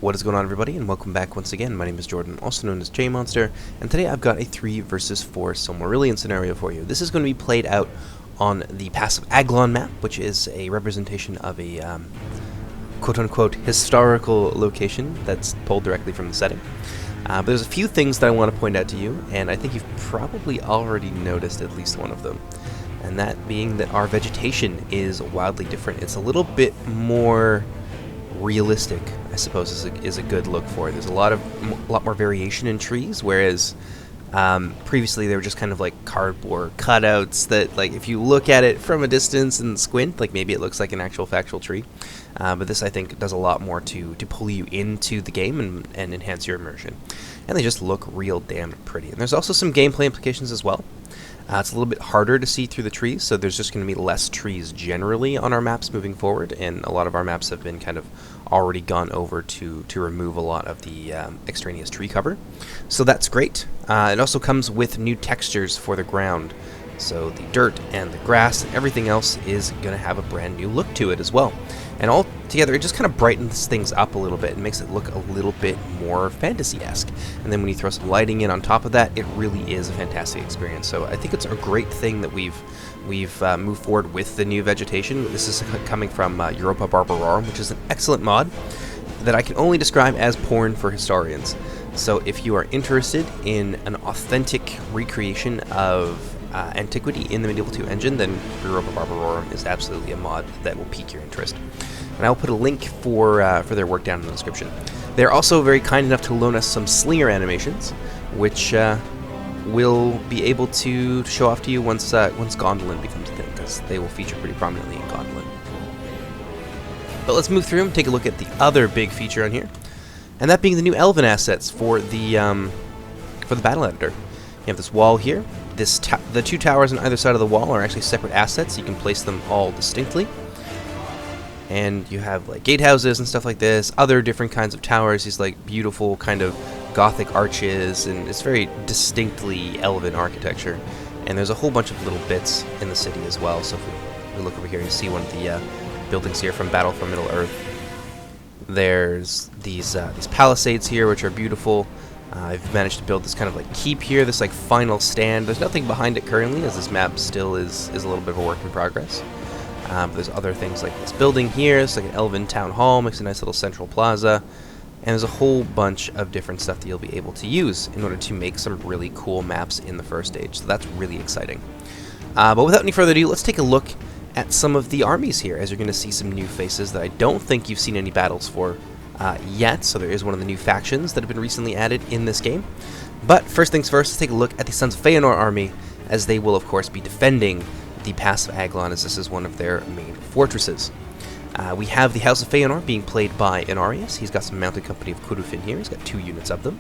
What is going on, everybody, and welcome back once again. My name is Jordan, also known as JMonster, and today I've got a 3 versus 4 Silmarillion scenario for you. This is going to be played out on the passive Aglon map, which is a representation of a quote-unquote historical location that's pulled directly from the setting. But there's a few things that I want to point out to you, and I think you've probably already noticed at least one of them. And that being that our vegetation is wildly different. It's a little bit more realistic, I suppose, is a good look for it. There's a lot more variation in trees, whereas previously they were just kind of like cardboard cutouts that, like, if you look at it from a distance and squint, like, maybe it looks like an actual factual tree. But this, I think, does a lot more to pull you into the game and enhance your immersion. And they just look real damn pretty. And there's also some gameplay implications as well. It's a little bit harder to see through the trees, so there's just going to be less trees generally on our maps moving forward, and a lot of our maps have been kind of already gone over to remove a lot of the extraneous tree cover. So that's great. It also comes with new textures for the ground, so the dirt and the grass and everything else is going to have a brand new look to it as well. And all together, it just kind of brightens things up a little bit and makes it look a little bit more fantasy-esque. And then when you throw some lighting in on top of that, it really is a fantastic experience. So I think it's a great thing that we've moved forward with the new vegetation. This is coming from Europa Barbarorum, which is an excellent mod that I can only describe as porn for historians. So if you are interested in an authentic recreation of antiquity in the Medieval 2 engine, then Europa Barbarorum is absolutely a mod that will pique your interest. And I'll put a link for their work down in the description. They're also very kind enough to loan us some slinger animations, which we'll be able to show off to you once Gondolin becomes a thing, because they will feature pretty prominently in Gondolin. But let's move through and take a look at the other big feature on here, and that being the new Elven Assets for the battle editor. You have this wall here. The two towers on either side of the wall are actually separate assets. You can place them all distinctly. And you have like gatehouses and stuff like this, other different kinds of towers, these like beautiful kind of Gothic arches, and it's very distinctly Elven architecture. And there's a whole bunch of little bits in the city as well. So if we look over here, you see one of the buildings here from Battle for Middle-earth. There's these palisades here, which are beautiful. I've managed to build this kind of like keep here, this like final stand. There's nothing behind it currently, as this map still is a little bit of a work in progress. But there's other things like this building here. It's like an Elven town hall, makes a nice little central plaza. And there's a whole bunch of different stuff that you'll be able to use in order to make some really cool maps in the first stage. So that's really exciting. But without any further ado, let's take a look at some of the armies here, as you're going to see some new faces that I don't think you've seen any battles for yet. So there is one of the new factions that have been recently added in this game. But first things first, let's take a look at the Sons of Feanor army, as they will of course be defending the passive Aglon, as this is one of their main fortresses. We have the House of Feanor being played by an Armies. He's got some mounted company of Kurufin here. He's got 2 units of them.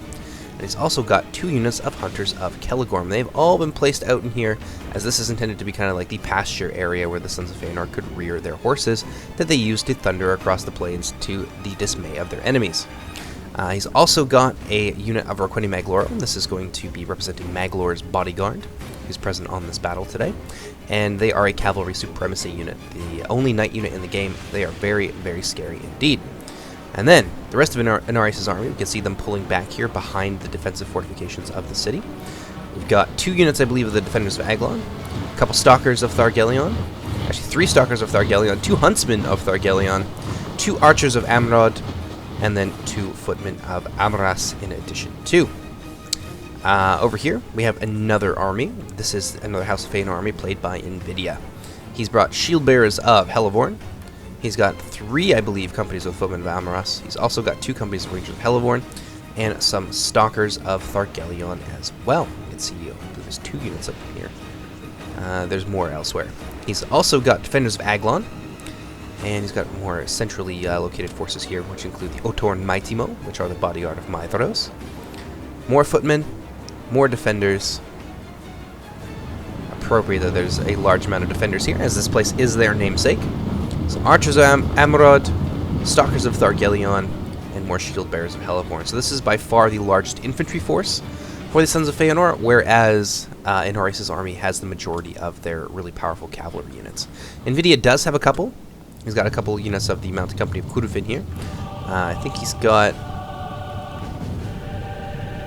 And he's also got 2 units of Hunters of Kelligorm. They've all been placed out in here, as this is intended to be kind of like the pasture area where the Sons of Feanor could rear their horses that they use to thunder across the plains to the dismay of their enemies. He's also got a unit of Roqueni Maglorum. This is going to be representing Maglor's bodyguard, who's present on this battle today. And they are a cavalry supremacy unit, the only knight unit in the game. They are very, very scary indeed. And then, the rest of Inarius' army, we can see them pulling back here behind the defensive fortifications of the city. We've got 2 units, I believe, of the Defenders of Aglon, a couple Stalkers of Thargelion, actually 3 Stalkers of Thargelion, 2 Huntsmen of Thargelion, 2 Archers of Amrod, and then 2 Footmen of Amras in addition too. Over here, we have another army. This is another House of Feanor army played by Nvidia. He's brought Shield Bearers of Hellevorn. He's got 3, I believe, companies of Footmen of Amaras. He's also got 2 companies of Rangers of Hellevorn, and some Stalkers of Thargelion as well. You can see, I believe there's 2 units up in here. There's more elsewhere. He's also got Defenders of Aglon, and he's got more centrally located forces here, which include the Otorn Maitimo, which are the bodyguard of Maedhros. More Footmen, more Defenders. Appropriate that there's a large amount of Defenders here, as this place is their namesake. So Archers of Amrod, Stalkers of Thargelion, and more Shield Bearers of Hellevorn. So this is by far the largest infantry force for the Sons of Feanor, whereas Inarius' army has the majority of their really powerful cavalry units. Nvidia does have a couple He's got a couple units of the Mounted Company of Kurufin here. I think he's got,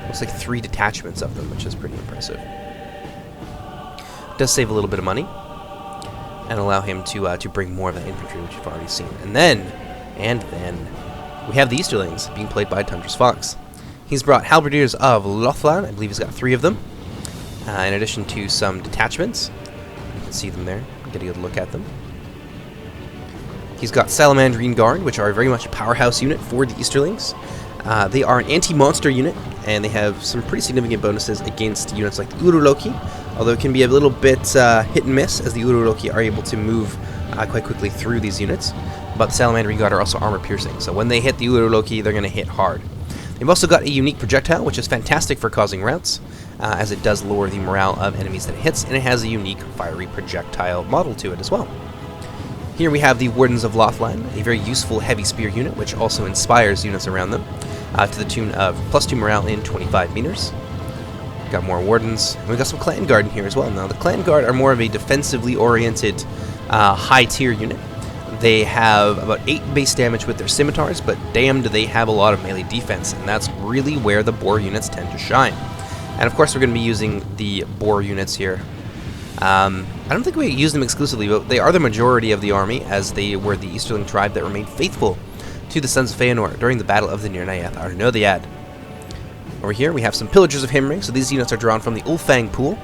looks like 3 detachments of them, which is pretty impressive. Does save a little bit of money and allow him to bring more of that infantry, which you've already seen. And then we have the Easterlings being played by Tundra's Fox. He's brought Halberdiers of Loftland. I believe he's got 3 of them, in addition to some detachments. You can see them there. Get a good look at them. He's got Salamandrine Guard, which are very much a powerhouse unit for the Easterlings. They are an anti-monster unit, and they have some pretty significant bonuses against units like the Uruloki, although it can be a little bit hit and miss, as the Uruloki are able to move quite quickly through these units. But the Salamandrine Guard are also armor-piercing, so when they hit the Uruloki, they're going to hit hard. They've also got a unique projectile, which is fantastic for causing routes, as it does lower the morale of enemies that it hits, and it has a unique fiery projectile model to it as well. Here we have the Wardens of Loftland, a very useful heavy spear unit, which also inspires units around them, to the tune of +2 morale in 25 meters. Got more Wardens, and we've got some Clan Guard in here as well. Now, the Clan Guard are more of a defensively oriented, high-tier unit. They have about 8 base damage with their scimitars, but damn do they have a lot of melee defense, and that's really where the boar units tend to shine. And of course we're going to be using the boar units here. I don't think we use them exclusively, but they are the majority of the army, as they were the Easterling tribe that remained faithful to the Sons of Feanor during the Battle of the Nirnaeth Arnodiad. Over here we have some Pillagers of Hammering, so these units are drawn from the Ulfang pool.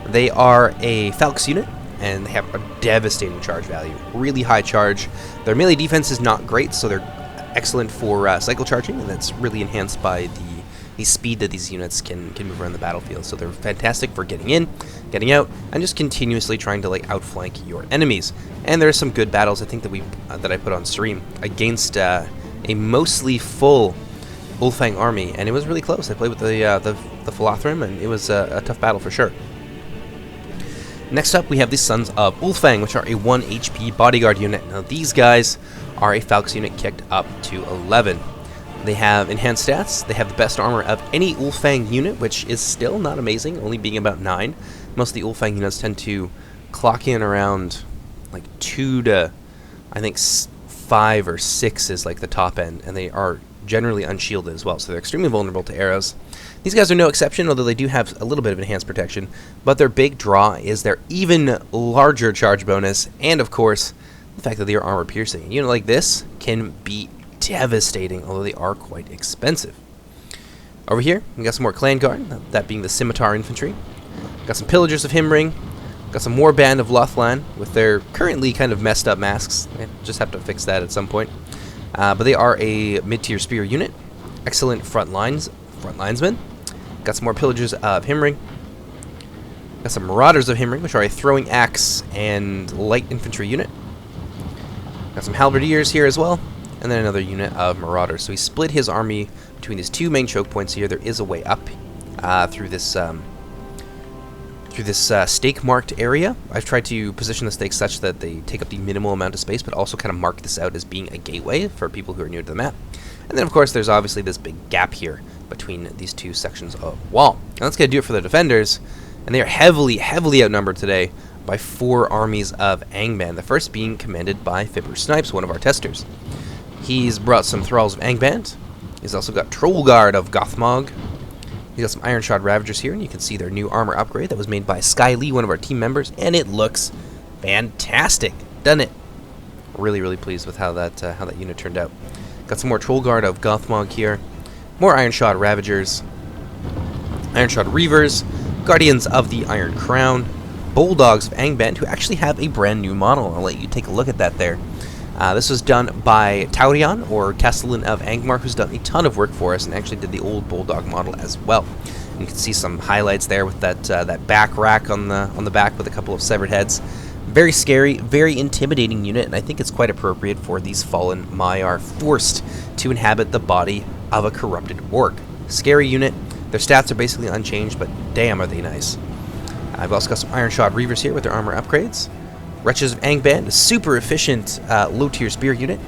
They are a Falx unit, and they have a devastating charge value. Really high charge. Their melee defense is not great, so they're excellent for cycle charging, and that's really enhanced by the speed that these units can move around the battlefield. So they're fantastic for getting in, getting out, and just continuously trying to outflank your enemies. And there are some good battles I think that I put on stream against a mostly full Ulfang army, and it was really close. I played with the Philothrim, and it was a tough battle for sure. Next up, we have the Sons of Ulfang, which are a 1 HP bodyguard unit. Now, these guys are a Falx unit kicked up to 11. They have enhanced stats. They have the best armor of any Ulfang unit, which is still not amazing, only being about 9. Most of the Ulfang units tend to clock in around 2 to, I think, 5 or 6 is the top end, and they are generally unshielded as well, so they're extremely vulnerable to arrows. These guys are no exception, although they do have a little bit of enhanced protection, but their big draw is their even larger charge bonus, and of course, the fact that they are armor piercing. A unit like this can be devastating, although they are quite expensive. Over here, we got some more Clan Guard, that being the Scimitar Infantry. Got some Pillagers of Hammering, got some Warband of Loftland, with their currently kind of messed up masks. I just have to fix that at some point. But they are a mid-tier spear unit. Excellent frontlinesmen. Got some more Pillagers of Hammering. Got some Marauders of Hammering, which are a throwing axe and light infantry unit. Got some Halberdiers here as well. And then another unit of Marauders. So he split his army between his 2 main choke points here. There is a way up through this stake-marked area. I've tried to position the stakes such that they take up the minimal amount of space, but also kind of mark this out as being a gateway for people who are new to the map. And then, of course, there's obviously this big gap here between these 2 sections of wall. Now, that's going to do it for the defenders, and they are heavily, heavily outnumbered today by 4 armies of Hangband, the first being commanded by Fibber Snipes, one of our testers. He's brought some Thralls of Hangband. He's also got Troll Guard of Gothmog. He's got some Ironshod Ravagers here, and you can see their new armor upgrade that was made by Sky Lee, one of our team members, and it looks fantastic, doesn't it? Really, really pleased with how that unit turned out. Got some more Troll Guard of Gothmog here, more Ironshod Ravagers, Ironshod Reavers, Guardians of the Iron Crown, Bulldogs of Hangband, who actually have a brand new model. I'll let you take a look at that there. This was done by Taurion, or Castellan of Angmar, who's done a ton of work for us and actually did the old Bulldog model as well. And you can see some highlights there with that back rack on the back with a couple of severed heads. Very scary, very intimidating unit, and I think it's quite appropriate for these fallen Maiar forced to inhabit the body of a corrupted orc. Scary unit. Their stats are basically unchanged, but damn are they nice. I've also got some Ironshod Reavers here with their armor upgrades. Wretches of Hangband, a super efficient low-tier spear unit.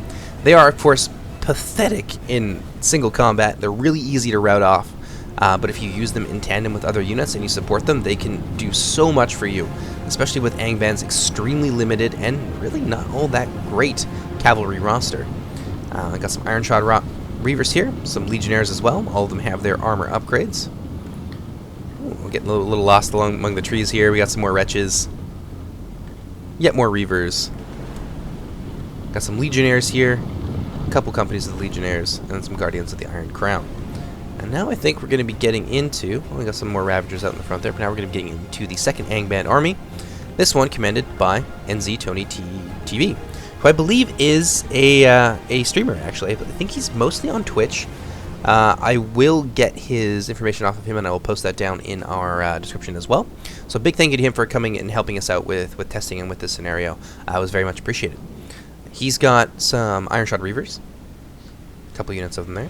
They are, of course, pathetic in single combat. They're really easy to rout off. but if you use them in tandem with other units and you support them, they can do so much for you, especially with Hangband's extremely limited and really not all that great cavalry roster. I got some Ironshod Reavers here, some Legionnaires as well. All of them have their armor upgrades. Ooh, we're getting a little lost among the trees here. We got some more Wretches. Yet more Reavers. Got some Legionnaires here. A couple companies of the Legionnaires. And then some Guardians of the Iron Crown. And now I think we're going to be getting into... Well, we got some more Ravagers out in the front there, but now we're going to be getting into the second Hangband army. This one commanded by NZ Tony TV, who I believe is a streamer, actually. I think he's mostly on Twitch. I will get his information off of him, and I will post that down in our description as well. So big thank you to him for coming and helping us out with testing and with this scenario. It was very much appreciated. He's got some Ironshod Reavers. A couple units of them there.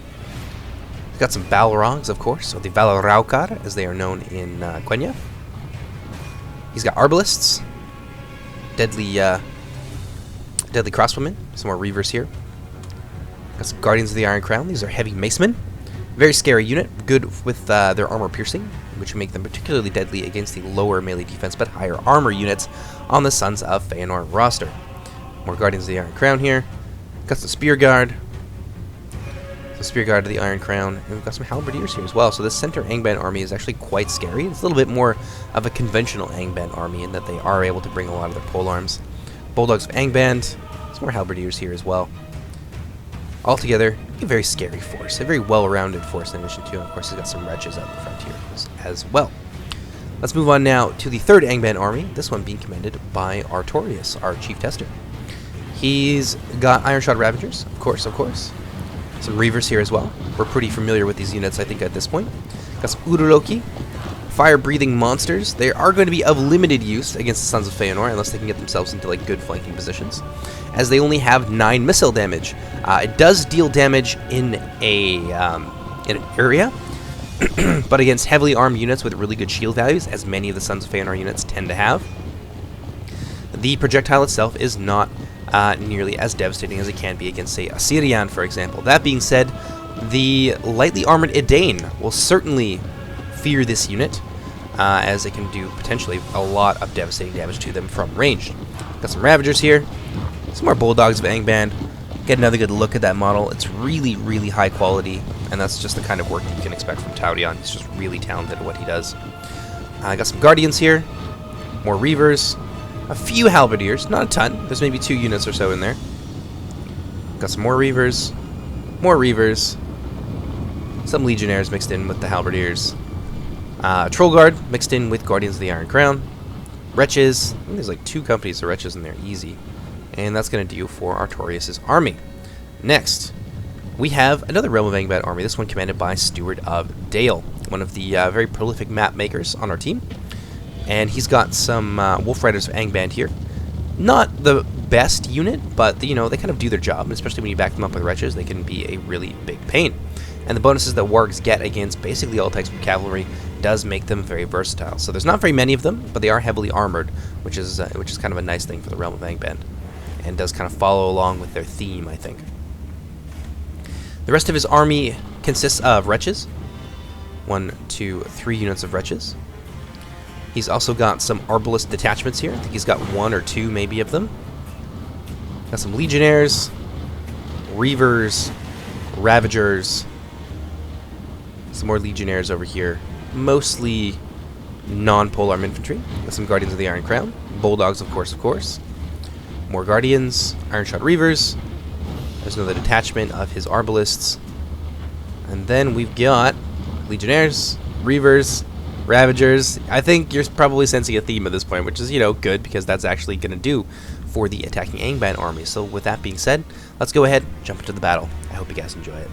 He's got some Balrogs, of course, or the Valraukar, as they are known in Quenya. He's got Arbalists. Deadly Crossbowmen. Some more Reavers here. Got some Guardians of the Iron Crown. These are heavy macemen. Very scary unit. Good with their armor piercing, which will make them particularly deadly against the lower melee defense but higher armor units on the Sons of Feanor roster. More Guardians of the Iron Crown here. Got some Spear Guard. Some Spear Guard of the Iron Crown. And we've got some Halberdiers here as well. So this center Hangband army is actually quite scary. It's a little bit more of a conventional Hangband army in that they are able to bring a lot of their polearms. Bulldogs of Hangband. Some more Halberdiers here as well. Altogether, a very scary force. A very well-rounded force in addition to, and of course, he's got some Wretches out in the front here as well. Let's move on now to the third Hangband army, this one being commanded by Artorius, our chief tester. He's got Ironshod Ravagers, of course. Some Reavers here as well. We're pretty familiar with these units, I think, at this point. Got some Uruloki, fire-breathing monsters. They are going to be of limited use against the Sons of Feanor unless they can get themselves into like good flanking positions, as they only have 9 missile damage. It does deal damage in an area, but against heavily armed units with really good shield values, as many of the Sons of Feanor units tend to have, the projectile itself is not nearly as devastating as it can be against, say, Assyrian, for example. That being said, the lightly armored Edain will certainly fear this unit, as it can do potentially a lot of devastating damage to them from range. Got some Ravagers here, some more Bulldogs of Hangband. Get another good look at that model. It's really, really high quality, and that's just the kind of work you can expect from Taudion. He's just really talented at what he does. I got some Guardians here, more Reavers, a few Halberdiers, not a ton. There's maybe 2 units or so in there. Got some more Reavers, some Legionnaires mixed in with the Halberdiers. Troll Guard mixed in with Guardians of the Iron Crown. Wretches. I think there's like 2 companies of Wretches in there, easy. And that's going to do for Artorius' army. Next, we have another Realm of Hangband army, this one commanded by Steward of Dale, one of the very prolific map makers on our team. And he's got some Wolf Riders of Hangband here. Not the best unit, but you know, they kind of do their job, and especially when you back them up with Wretches, they can be a really big pain. And the bonuses that wargs get against basically all types of cavalry does make them very versatile. So there's not very many of them, but they are heavily armored, which is kind of a nice thing for the Realm of Hangband, and does kind of follow along with their theme, I think. The rest of his army consists of Wretches. 1, 2, 3 units of Wretches. He's also got some Arbalist detachments here. I think he's got 1 or 2 maybe of them. Got some Legionnaires, Reavers, Ravagers, some more Legionnaires over here. Mostly non-polearm infantry. Got some Guardians of the Iron Crown. Bulldogs, of course. More Guardians, Ironshod Reavers. There's another detachment of his Arbalists. And then we've got Legionnaires, Reavers, Ravagers. I think you're probably sensing a theme at this point, which is, you know, good, because that's actually going to do for the attacking Hangband army. So with that being said, let's go ahead, jump into the battle. I hope you guys enjoy it.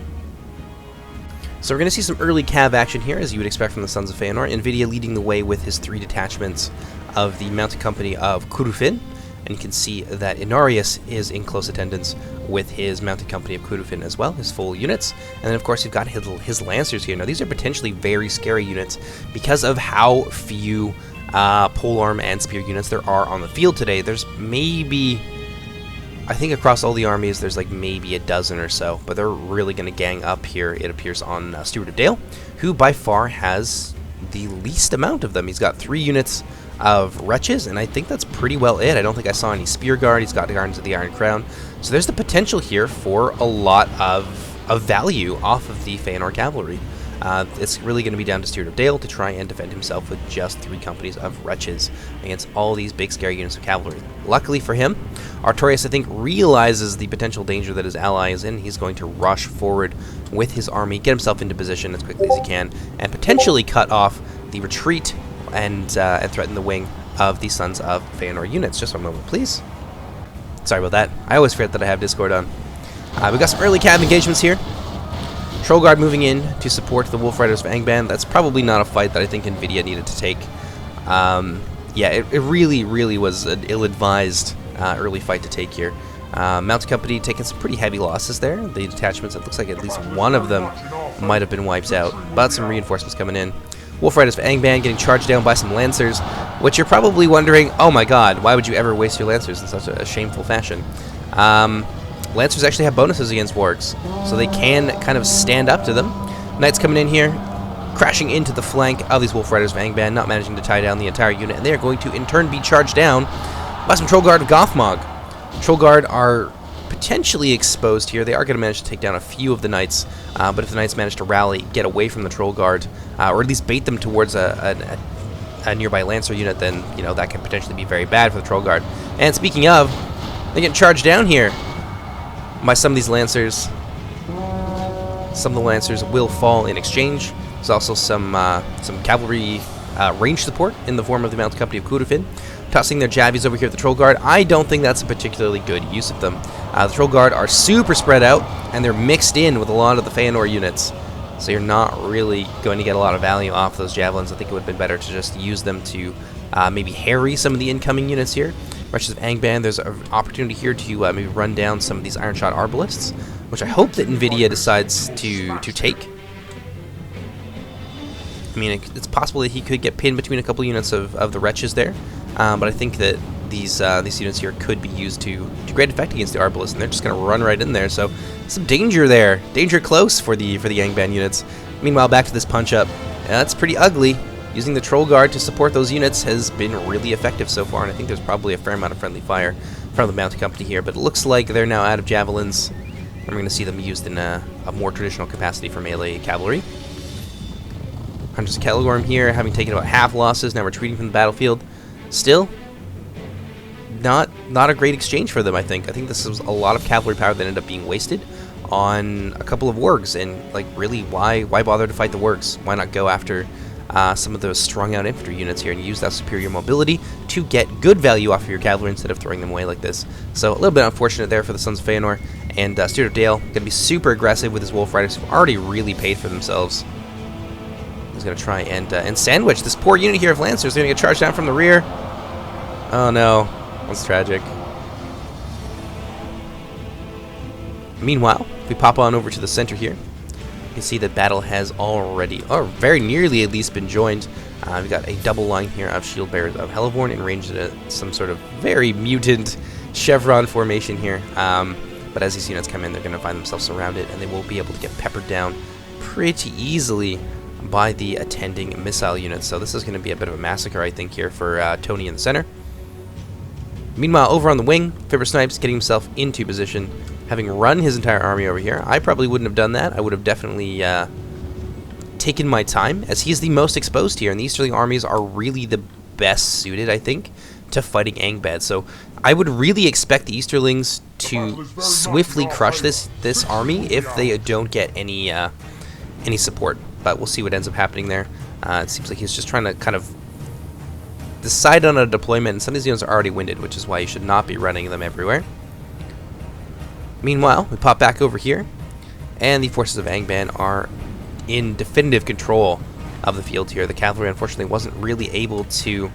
So we're going to see some early cav action here, as you would expect from the Sons of Feanor. NVIDIA leading the way with his 3 detachments of the mounted company of Kurufin. And you can see that Inarius is in close attendance with his mounted company of Kurufin as well, his full units. And then, of course, you've got his Lancers here. Now, these are potentially very scary units because of how few polearm and spear units there are on the field today. There's maybe I think across all the armies there's like maybe a dozen or so, but they're really going to gang up here, it appears, on Steward of Dale, who by far has the least amount of them. He's got 3 units of wretches, and I think that's pretty well it. I don't think I saw any spear guard. He's got the Gardens of the Iron Crown. So there's the potential here for a lot of value off of the Feanor cavalry. It's really going to be down to Steward of Dale to try and defend himself with just 3 companies of wretches against all these big scary units of cavalry. Luckily for him, Artorias, I think, realizes the potential danger that his ally is in. He's going to rush forward with his army, get himself into position as quickly as he can, and potentially cut off the retreat and threaten the wing of the Sons of Feanor units. Just 1 moment, please. Sorry about that. I always forget that I have Discord on. We've got some early cav engagements here. Troll Guard moving in to support the Wolf Riders of Hangband. That's probably not a fight that I think NVIDIA needed to take. Yeah, it really was an ill-advised early fight to take here. Mounted Company taking some pretty heavy losses there. The detachments, it looks like at least one of them might have been wiped out, but some reinforcements coming in. Wolf Riders of Hangband getting charged down by some Lancers, which you're probably wondering, oh my god, why would you ever waste your Lancers in such a shameful fashion? Lancers actually have bonuses against wargs, so they can kind of stand up to them. Knights coming in here, crashing into the flank of these Wolf Riders of Hangband, not managing to tie down the entire unit, and they are going to in turn be charged down by some Troll Guard of Gothmog. Troll Guard are potentially exposed here. They are going to manage to take down a few of the Knights, but if the Knights manage to rally, get away from the Troll Guard, or at least bait them towards a nearby Lancer unit, then, you know, that can potentially be very bad for the Troll Guard. And speaking of, they get charged down here by some of these Lancers. Some of the Lancers will fall in exchange. There's also some cavalry range support in the form of the Mounted Company of Kudafin, tossing their Javies over here at the Troll Guard. I don't think that's a particularly good use of them. The Troll Guard are super spread out, and they're mixed in with a lot of the Feanor units, so you're not really going to get a lot of value off those Javelins. I think it would have been better to just use them to maybe harry some of the incoming units here. Wretches of Hangband, there's an opportunity here to maybe run down some of these Iron Shot Arbalists, which I hope that NVIDIA decides to take. I mean, it's possible that he could get pinned between a couple units of the Wretches there, but I think that these units here could be used to great effect against the Arbalists, and they're just going to run right in there. So some danger there, danger close for the Hangband units. Meanwhile, back to this punch-up. That's pretty ugly. Using the Troll Guard to support those units has been really effective so far, and I think there's probably a fair amount of friendly fire from the Mounted Company here, but it looks like they're now out of Javelins, and we're going to see them used in a more traditional capacity for melee cavalry. Hunters of Kelegorm here, having taken about half losses, now retreating from the battlefield. Still, not a great exchange for them, I think. I think this was a lot of cavalry power that ended up being wasted on a couple of wargs, and, like, really, why bother to fight the wargs? Why not go after some of those strung-out infantry units here and use that superior mobility to get good value off of your cavalry instead of throwing them away like this? So a little bit unfortunate there for the Sons of Feanor, and Steward of Dale going to be super aggressive with his Wolf Riders, who've already really paid for themselves. He's going to try and sandwich this poor unit here of Lancers. They're going to get charged down from the rear. Oh no, that's tragic. Meanwhile, if we pop on over to the center here, you can see that battle has already, or very nearly at least, been joined. We've got a double line here of Shield Bearers of Hellborn in range at some sort of very mutant chevron formation here. But as these units come in, they're going to find themselves surrounded, and they will be able to get peppered down pretty easily by the attending missile units. So this is going to be a bit of a massacre, I think, here for Tony in the center. Meanwhile, over on the wing, Fibber Snipes getting himself into position, having run his entire army over here. I probably wouldn't have done that. I would have definitely taken my time, as he is the most exposed here, and the Easterling armies are really the best suited, I think, to fighting Hangband. So I would really expect the Easterlings to swiftly crush this army if they don't get any support. But we'll see what ends up happening there. It seems like he's just trying to kind of decide on a deployment, and some of these units are already winded, which is why you should not be running them everywhere. Meanwhile, we pop back over here, and the forces of Hangband are in definitive control of the field here. The cavalry, unfortunately, wasn't really able to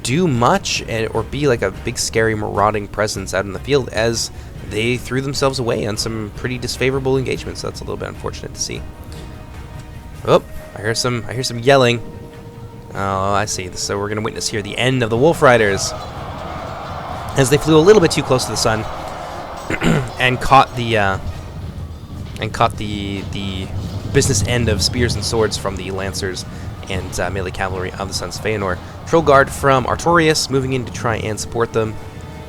do much or be like a big, scary, marauding presence out in the field, as they threw themselves away on some pretty disfavorable engagements. So that's a little bit unfortunate to see. Oh, I hear some yelling. Oh, I see. So we're going to witness here the end of the Wolf Riders, as they flew a little bit too close to the sun. and caught the business end of spears and swords from the lancers and melee cavalry of the Sons of Feanor. Troll Guard from Artorias moving in to try and support them,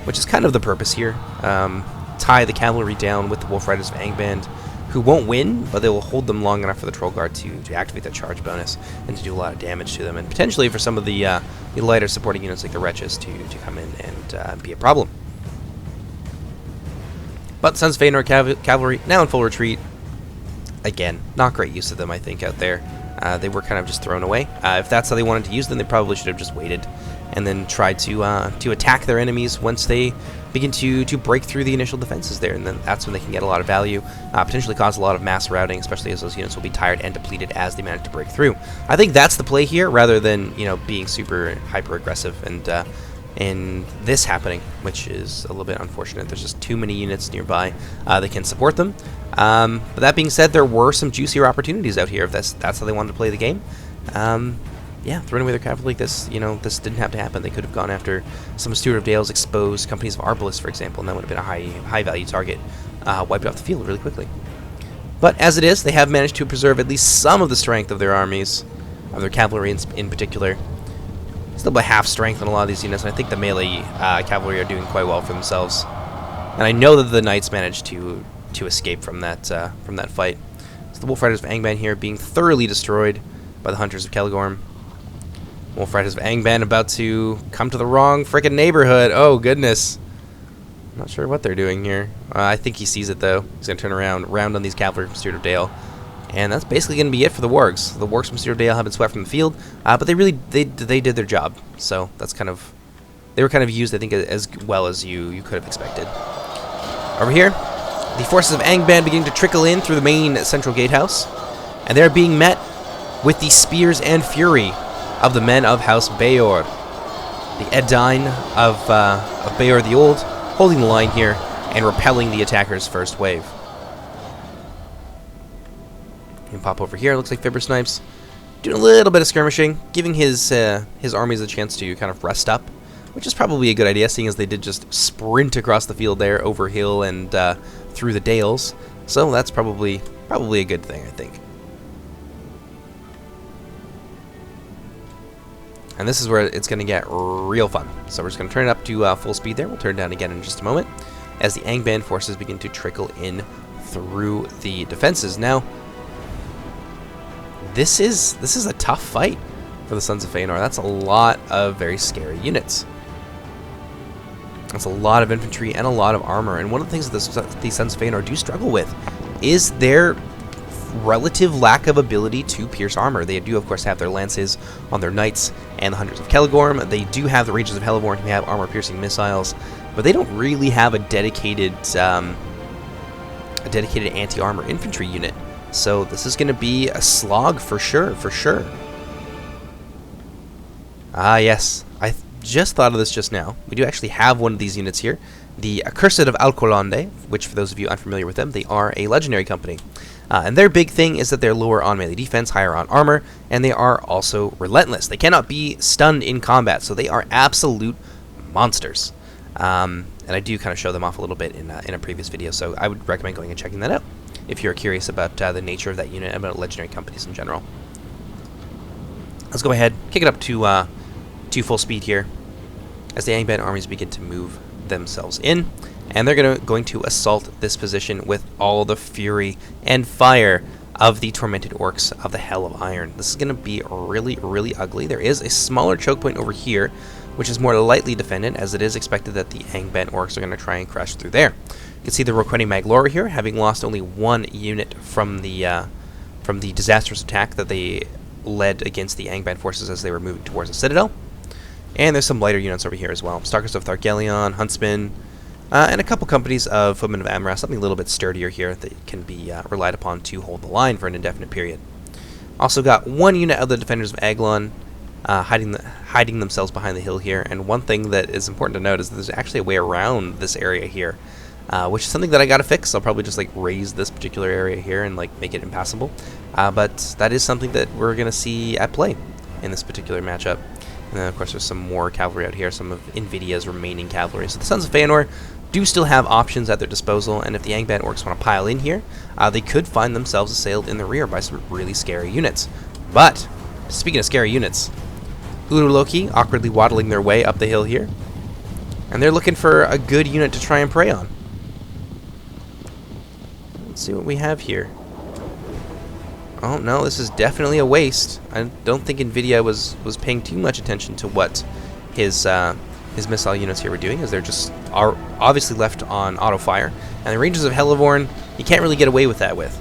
which is kind of the purpose here. Tie the cavalry down with the Wolf Riders of Hangband, who won't win, but they will hold them long enough for the Troll Guard to activate that charge bonus and to do a lot of damage to them, and potentially for some of the lighter supporting units like the Wretches to come in and be a problem. But Sons of Feanor cavalry now in full retreat. Again, not great use of them, I think, out there. They were kind of just thrown away. If that's how they wanted to use them, they probably should have just waited and then tried to attack their enemies once they begin to break through the initial defenses there, and then that's when they can get a lot of value, potentially cause a lot of mass routing, especially as those units will be tired and depleted as they manage to break through. I think that's the play here, rather than, you know, being super hyper aggressive and this happening, which is a little bit unfortunate. There's just too many units nearby that can support them. But that being said, there were some juicier opportunities out here if that's how they wanted to play the game. Yeah, throwing away their cavalry like this, you know, this didn't have to happen. They could have gone after some Steward of Dale's exposed companies of Arbalists, for example, and that would have been a high value target, wiped off the field really quickly. But as it is, they have managed to preserve at least some of the strength of their armies, of their cavalry in particular. Still about half strength on a lot of these units, and I think the melee cavalry are doing quite well for themselves. And I know that the knights managed to escape from that fight. So the Wolf Riders of Hangband here being thoroughly destroyed by the Hunters of Caligorm. Wolf Riders of Hangband about to come to the wrong frickin' neighborhood. Oh, goodness. I'm not sure what they're doing here. I think he sees it, though. He's going to turn round on these cavalry from Steward of Dale. And that's basically going to be it for the wargs. The wargs from Steward of Dale have been swept from the field, but they did their job. So that's kind of... They were kind of used, I think, as well as you could have expected. Over here, the forces of Hangband beginning to trickle in through the main central gatehouse. And they're being met with the spears and fury of the men of House Beor. The Edain of Beor the Old, holding the line here and repelling the attackers' first wave. You can pop over here. Looks like Fibber Snipes doing a little bit of skirmishing, giving his armies a chance to kind of rest up, which is probably a good idea, seeing as they did just sprint across the field there, over hill and through the dales. So that's probably a good thing, I think. And this is where it's going to get real fun. So we're just going to turn it up to full speed there. We'll turn it down again in just a moment as the Hangband forces begin to trickle in through the defenses. Now, this is a tough fight for the Sons of Feanor. That's a lot of very scary units. That's a lot of infantry and a lot of armor. And one of the things that the Sons of Feanor do struggle with is their relative lack of ability to pierce armor. They do, of course, have their lances on their knights and the Hunters of Caligorm. They do have the Rangers of Helleborn, who have armor-piercing missiles, but they don't really have a dedicated anti-armor infantry unit. So this is going to be a slog for sure, Ah, yes. I just thought of this just now. We do actually have one of these units here. The Accursed of Alcolande, which, for those of you unfamiliar with them, they are a legendary company. And their big thing is that they're lower on melee defense, higher on armor, and they are also relentless. They cannot be stunned in combat, so they are absolute monsters. And I do kind of show them off a little bit in a previous video, so I would recommend going and checking that out if you're curious about the nature of that unit and about legendary companies in general. Let's go ahead, kick it up to full speed here as the Hangband armies begin to move themselves in, and they're going to assault this position with all the fury and fire of the tormented orcs of the Hell of Iron. This is going to be really, really ugly. There is a smaller choke point over here, which is more lightly defended, as it is expected that the Hangband orcs are going to try and crash through there. You can see the Roqueni Maglora here, having lost only one unit from the disastrous attack that they led against the Hangband forces as they were moving towards the Citadel. And there's some lighter units over here as well. Stalkers of Thargelion, Huntsmen, and a couple companies of Footmen of Amras, something a little bit sturdier here that can be relied upon to hold the line for an indefinite period. Also got one unit of the Defenders of Aglon hiding themselves behind the hill here. And one thing that is important to note is that there's actually a way around this area here, which is something that I gotta fix. I'll probably just like raise this particular area here and like make it impassable. But that is something that we're gonna see at play in this particular matchup. And then, of course, there's some more cavalry out here, some of Invidia's remaining cavalry. So the Sons of Feanor do still have options at their disposal, and if the Hangband orcs want to pile in here, they could find themselves assailed in the rear by some really scary units. But, speaking of scary units, Loki awkwardly waddling their way up the hill here, and they're looking for a good unit to try and prey on. Let's see what we have here. Oh no, this is definitely a waste. I don't think NVIDIA was paying too much attention to what his missile units here were doing, as they're just are obviously left on auto fire. And the Rangers of Hellevorn, you can't really get away with that with.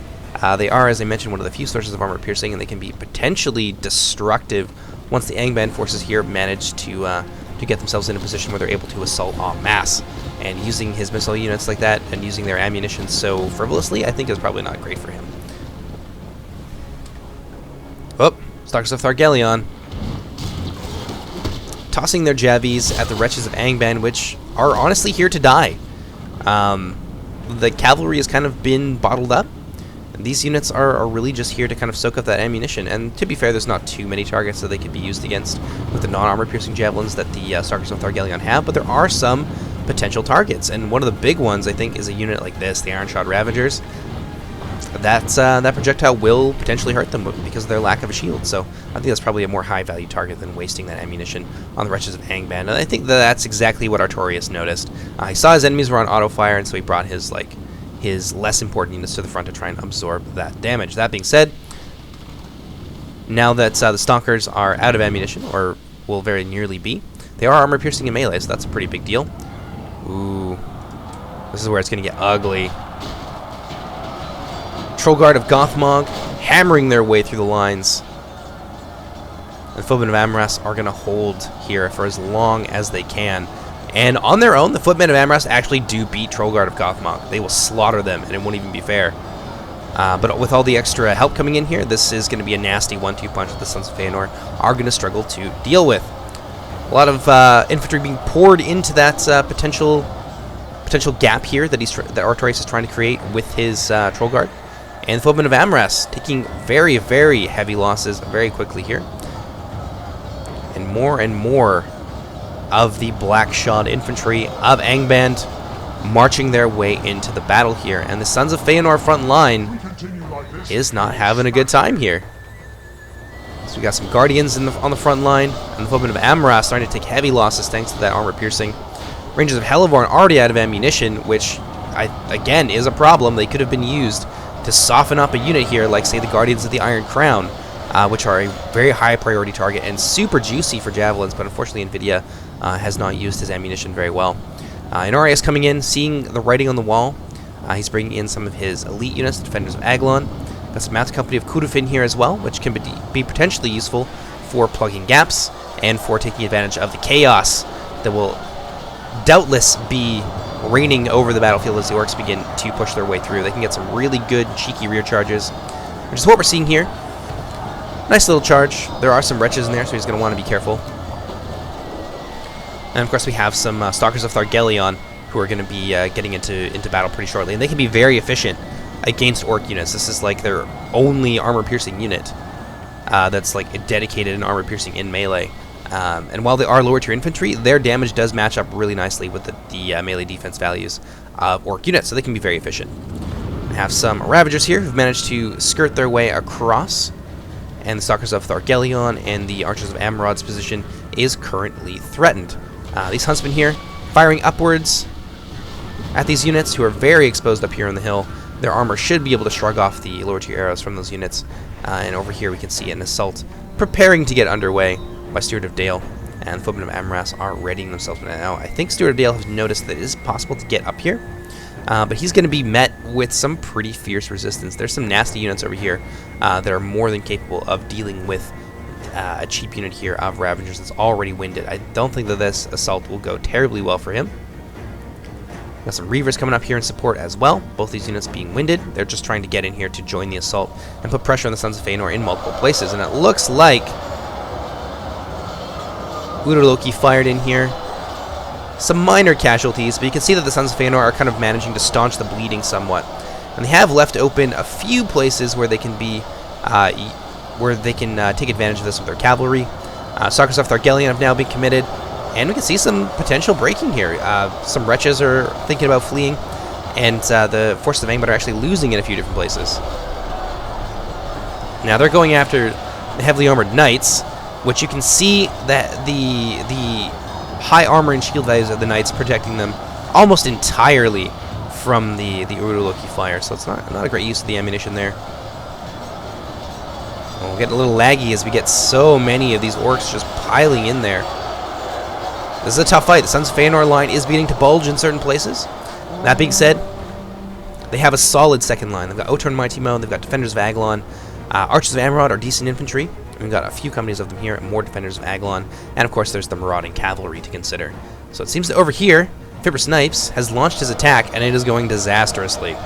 They are, as I mentioned, one of the few sources of armor piercing, and they can be potentially destructive once the Hangband forces here manage to get themselves in a position where they're able to assault en masse. And using his missile units like that and using their ammunition so frivolously, I think is probably not great for him. Oh, Stalkers of Thargelion tossing their jabbies at the wretches of Hangband, which are honestly here to die. The cavalry has kind of been bottled up. These units are really just here to kind of soak up that ammunition, and to be fair, there's not too many targets that they could be used against with the non-armor piercing javelins that the Stalkers of Thargelion have, but there are some potential targets, and one of the big ones, I think, is a unit like this, the Ironshod Ravagers. That projectile will potentially hurt them because of their lack of a shield, so I think that's probably a more high-value target than wasting that ammunition on the wretches of Hangband, and I think that's exactly what Artorias noticed. He saw his enemies were on auto-fire, and so he brought his less important units to the front to try and absorb that damage. That being said, now that the Stalkers are out of ammunition, or will very nearly be, they are armor-piercing in melee, so that's a pretty big deal. Ooh. This is where it's going to get ugly. Trollguard of Gothmog hammering their way through the lines. The Footmen of Amaras are going to hold here for as long as they can. And on their own, the Footmen of Amaras actually do beat Trollguard of Gothmog. They will slaughter them, and it won't even be fair. But with all the extra help coming in here, this is going to be a nasty 1-2 punch that the Sons of Feanor are going to struggle to deal with. A lot of infantry being poured into that potential gap here that Artorias is trying to create with his Trollguard. And the Footmen of Amaras taking very, very heavy losses very quickly here. And more of the Black-shod infantry of Hangband marching their way into the battle here. And the Sons of Feanor front line is not having a good time here. So we got some Guardians on the front line, and the Footmen of Amaras starting to take heavy losses thanks to that armor piercing. Rangers of Hellevorn already out of ammunition, which, again, is a problem. They could have been used to soften up a unit here, like, say, the Guardians of the Iron Crown, which are a very high priority target and super juicy for javelins, but unfortunately NVIDIA has not used his ammunition very well. Inarius coming in, seeing the writing on the wall. He's bringing in some of his elite units, the Defenders of Aglon. Got some Mounted Company of Kudufin here as well, which can be potentially useful for plugging gaps and for taking advantage of the chaos that will doubtless be reigning over the battlefield as the orcs begin to push their way through. They can get some really good, cheeky rear charges, which is what we're seeing here. Nice little charge. There are some wretches in there, so he's going to want to be careful. And of course we have some Stalkers of Thargelion who are going to be getting into battle pretty shortly. And they can be very efficient against orc units. This is like their only armor-piercing unit that's like dedicated in armor-piercing in melee. And while they are lower-tier infantry, their damage does match up really nicely with the melee defense values of orc units, so they can be very efficient. We have some Ravagers here who've managed to skirt their way across, and the Stalkers of Thargelion and the Archers of Amarod's position is currently threatened. These Huntsmen here firing upwards at these units who are very exposed up here on the hill. Their armor should be able to shrug off the lower-tier arrows from those units. And over here we can see an assault preparing to get underway by Steward of Dale, and the Footmen of Amaras are readying themselves now. I think Steward of Dale has noticed that it is possible to get up here, but he's going to be met with some pretty fierce resistance. There's some nasty units over here that are more than capable of dealing with a cheap unit here of Ravagers that's already winded. I don't think that this assault will go terribly well for him. Got some Reavers coming up here in support as well, both these units being winded. They're just trying to get in here to join the assault and put pressure on the Sons of Feanor in multiple places, and it looks like Loki fired in here. Some minor casualties, but you can see that the Sons of Feanor are kind of managing to staunch the bleeding somewhat. And they have left open a few places where they can be, take advantage of this with their cavalry. Stalkers of Thargelion have now been committed, And we can see some potential breaking here. Some wretches are thinking about fleeing, and the forces of Hangband are actually losing in a few different places. Now they're going after the heavily armored knights, which you can see that the high armor and shield values of the knights protecting them almost entirely from the Uruluki fire, so it's not a great use of the ammunition there. We're getting a little laggy as we get so many of these orcs just piling in there. This is a tough fight. The Sons of Feanor line is beginning to bulge in certain places. That being said, they have a solid second line. They've got Otorn Mighty Mo, they've got Defenders of Aglon, Archers of Amrod are decent infantry, and we've got a few companies of them here, and more Defenders of Aglon, and of course there's the marauding cavalry to consider. So it seems that over here, Fibber Snipes has launched his attack, and it is going disastrously. A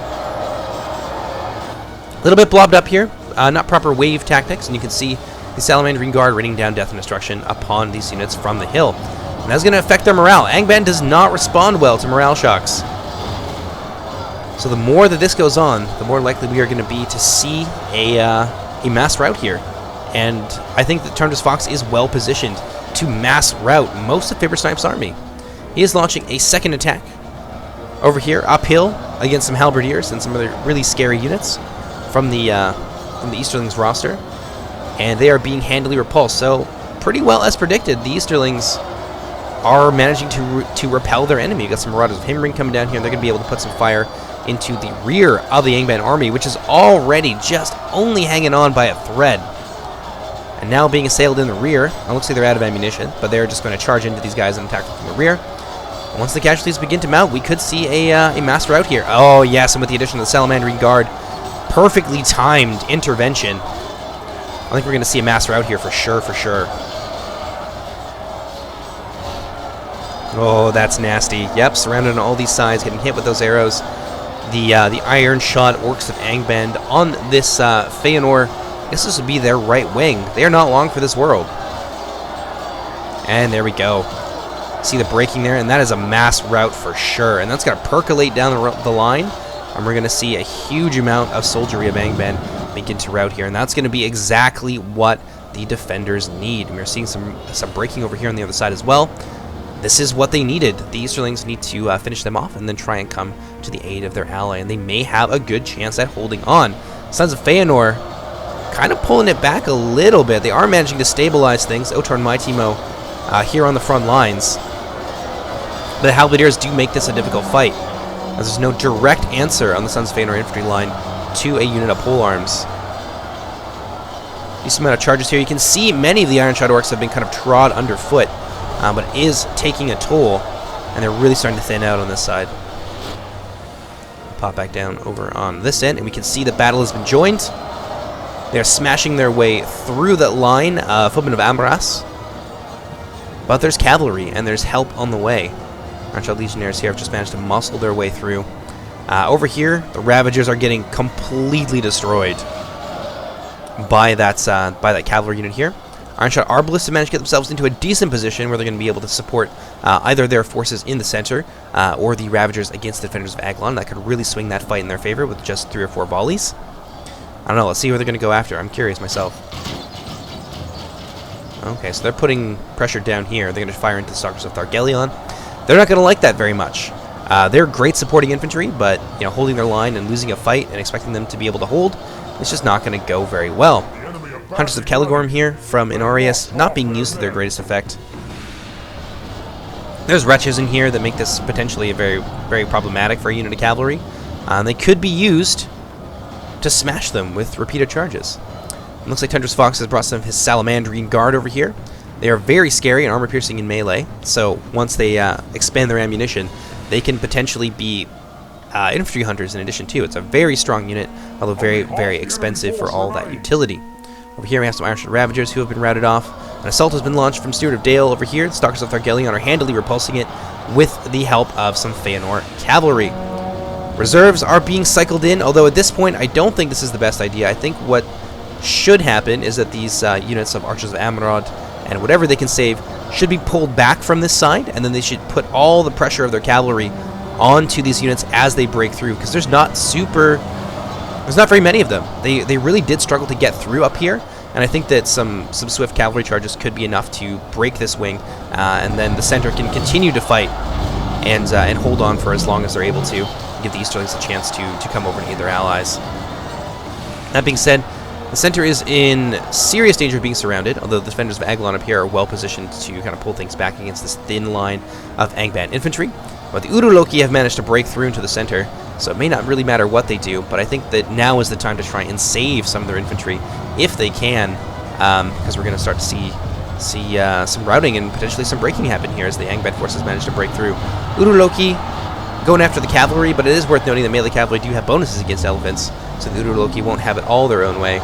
little bit blobbed up here, not proper wave tactics, and you can see the Salamandrine Guard raining down death and destruction upon these units from the hill. And that's going to affect their morale. Hangband does not respond well to morale shocks. So the more that this goes on, the more likely we are going to be to see a mass rout here. And I think that Tundras Fox is well positioned to mass rout most of Fibber Snipes' army. He is launching a second attack over here uphill against some halberdiers and some other really scary units from the Easterlings roster, and they are being handily repulsed. So pretty well as predicted, the Easterlings are managing to repel their enemy. You've got some Wardens of Hammering coming down here, and they're going to be able to put some fire into the rear of the Hangband army, which is already just only hanging on by a thread. And now being assailed in the rear, it looks like they're out of ammunition, but they're just going to charge into these guys and attack them from the rear. And once the casualties begin to mount, we could see a mass rout here. Oh yes, and with the addition of the Salamandrine Guard, perfectly timed intervention. I think we're going to see a mass rout here for sure, Oh, that's nasty. Yep, surrounded on all these sides, getting hit with those arrows. The iron shot orcs of Hangband on this Feanor. I guess this would be their right wing. They are not long for this world. And there we go. See the breaking there, and that is a mass rout for sure. And that's going to percolate down the line, and we're going to see a huge amount of soldiery of Hangband begin to rout here. And that's going to be exactly what the defenders need. And we're seeing some breaking over here on the other side as well. This is what they needed. The Easterlings need to finish them off and then try and come to the aid of their ally, and they may have a good chance at holding on. Sons of Feanor kind of pulling it back a little bit. They are managing to stabilize things. Otorn Mighty Mo here on the front lines. But the Halberdiers do make this a difficult fight, as there's no direct answer on the Sons of Feanor infantry line to a unit of polearms. Decent amount of charges here. You can see many of the Iron Shot orcs have been kind of trod underfoot. But it is taking a toll, and they're really starting to thin out on this side. Pop back down over on this end, and we can see the battle has been joined. They're smashing their way through that line, Footmen of Amras. But there's cavalry, and there's help on the way. Ironshot Legionnaires here have just managed to muscle their way through. Over here, the Ravagers are getting completely destroyed by that cavalry unit here. Ironshot Arbalists have managed to get themselves into a decent position where they're going to be able to support either their forces in the center or the Ravagers against the Defenders of Aglon. That could really swing that fight in their favor with just 3 or 4 volleys. I don't know, let's see who they're going to go after. I'm curious myself. Okay, so they're putting pressure down here. They're going to fire into the Stalkers of Thargelion. They're not going to like that very much. They're great supporting infantry, but holding their line and losing a fight and expecting them to be able to hold, it's just not going to go very well. Hunters of Caligorm here from Inarius, not being used to their greatest effect. There's wretches in here that make this potentially a very, very problematic for a unit of cavalry. They could be used to smash them with repeated charges. It looks like Tundras Fox has brought some of his Salamandrine Guard over here. They are very scary and armor-piercing in melee, so once they expand their ammunition, they can potentially be infantry hunters in addition too. It's a very strong unit, although very, very expensive for all that utility. Over here we have some Ironshot Ravagers who have been routed off. An assault has been launched from Steward of Dale over here. The Stalkers of Thargelion are handily repulsing it with the help of some Feanor cavalry. Reserves are being cycled in, although at this point I don't think this is the best idea. I think what should happen is that these units of Archers of Amrod and whatever they can save should be pulled back from this side, and then they should put all the pressure of their cavalry onto these units as they break through, because there's not very many of them. They really did struggle to get through up here, and I think that some swift cavalry charges could be enough to break this wing, and then the center can continue to fight and hold on for as long as they're able to, give the Easterlings a chance to come over and aid their allies. That being said, the center is in serious danger of being surrounded, although the defenders of Aglon up here are well positioned to kind of pull things back against this thin line of Hangband infantry. But the Uroloki have managed to break through into the center, so it may not really matter what they do, but I think that now is the time to try and save some of their infantry, if they can, because we're going to start to see some routing and potentially some breaking happen here as the Hangband forces manage to break through. Uroloki going after the cavalry, but it is worth noting that melee cavalry do have bonuses against elephants, so the Uroloki won't have it all their own way.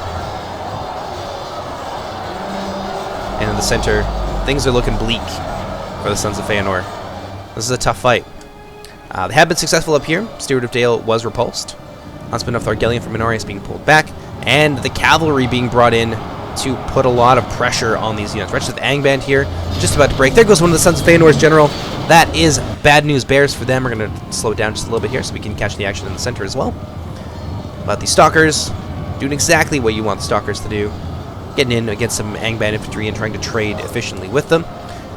And in the center, things are looking bleak for the Sons of Feanor. This is a tough fight. They have been successful up here. Steward of Dale was repulsed. Huntsman of Thargelion from Minorius being pulled back, and the cavalry being brought in to put a lot of pressure on these units. Wretched of the Hangband here, just about to break. There goes one of the Sons of Feanor's general. That is bad news bears for them. We're going to slow it down just a little bit here so we can catch the action in the center as well. But the Stalkers doing exactly what you want the Stalkers to do. Getting in against some Hangband infantry and trying to trade efficiently with them.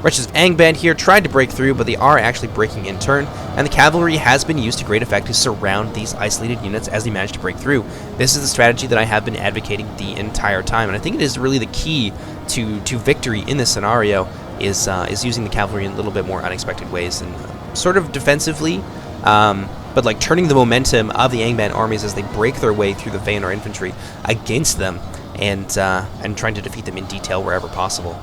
Wretches of Hangband here tried to break through, but they are actually breaking in turn, and the cavalry has been used to great effect to surround these isolated units as they manage to break through. This is the strategy that I have been advocating the entire time, and I think it is really the key to victory in this scenario is using the cavalry in a little bit more unexpected ways and sort of defensively, but like turning the momentum of the Hangband armies as they break their way through the Feanor infantry against them and trying to defeat them in detail wherever possible.